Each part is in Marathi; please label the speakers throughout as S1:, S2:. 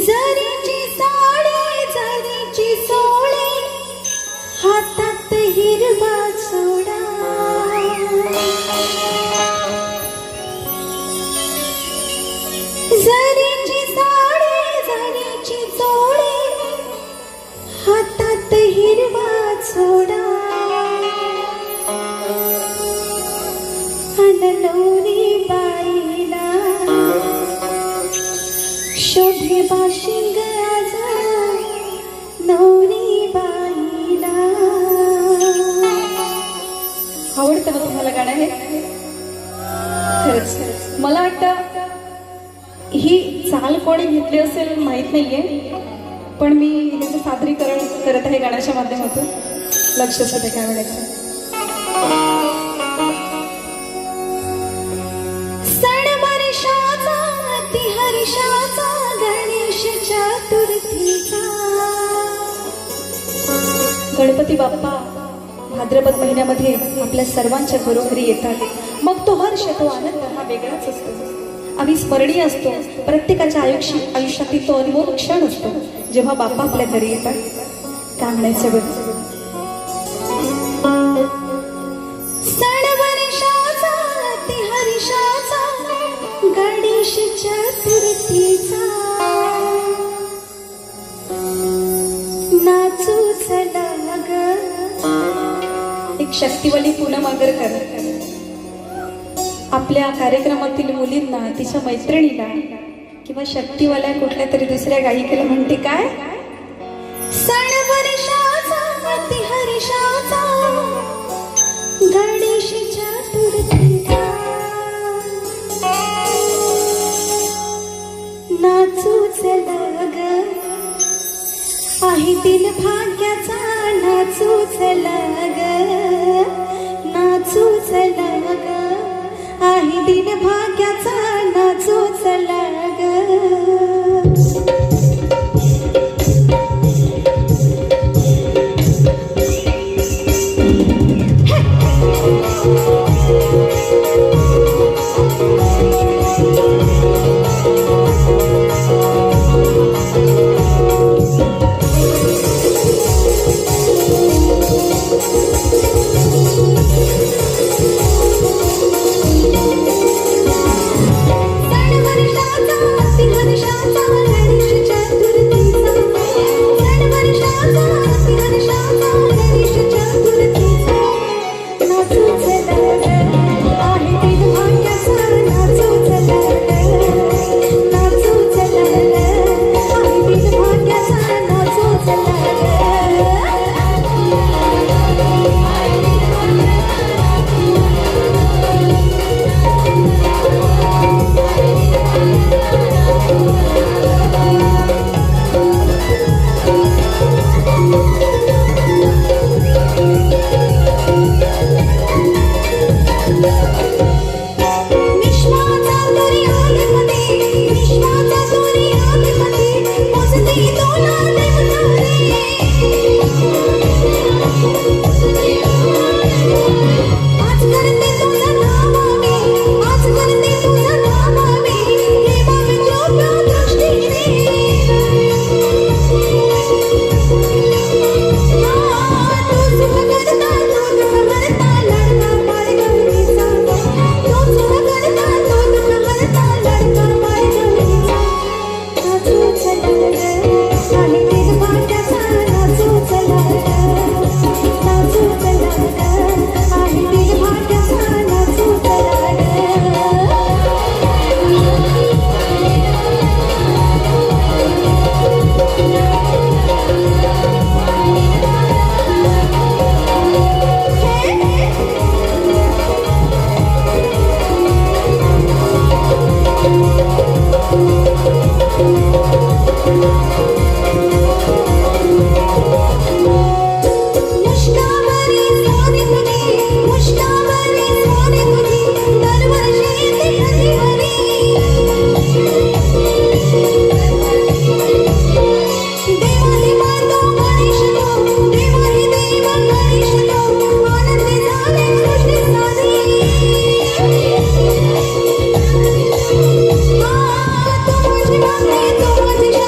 S1: जरीची साडी जरीची सोळी हातात हिरवा सोडा जरीची साडी जरीची सोळी हातात हिरवा सोडा अननोरी बाईला शोभे बाशिंग आज नवरी बाईला.
S2: आवडतं ना तुम्हाला गाणं हे? खरंच मला वाटतं ही चाल कोणी घेतली असेल माहित नाहीये, पण मी त्याचं सादरीकरण करत आहे गाण्याच्या माध्यमातून. लक्ष असू दे काय म्हणायचं.
S1: सण वर्षाचा ती हर्षाचा गणेश चतुर्थीचा.
S2: गणपती बाप्पा भाद्रपद महिन्यामध्ये आपल्या सर्वांच्या घरोघरी येतात. मग तो हर्ष तो आनंद हा वेगळाच असतो, अविस्मरणीय असतो. प्रत्येकाच्या आयुष्यातील तो अनमोल क्षण असतो जेव्हा बाप्पा आपल्या घरी येतात. काय म्हणायचं बरं?
S1: सण वर्षाचा ती हर्षाचा गणेश चतुर्थीचा. नाचू चला ग.
S2: एक शक्तिवली पूनम आगरकर आपल्या कार्यक्रमातील मुलींना, तिच्या मैत्रिणीला किंवा शक्तिवाल्या कुठल्या तरी दुसऱ्या गायिकेला म्हणते काय?
S1: सण वर्षाचा ती हर्षाचा गणेश चतुर्थीचा. नाचू चला ग आहे दिन भाग्याचा. नाचू चला ग नाचू चला ग आहे दिन भाग्याचा. नाचू चला ग.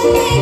S1: तुम्ही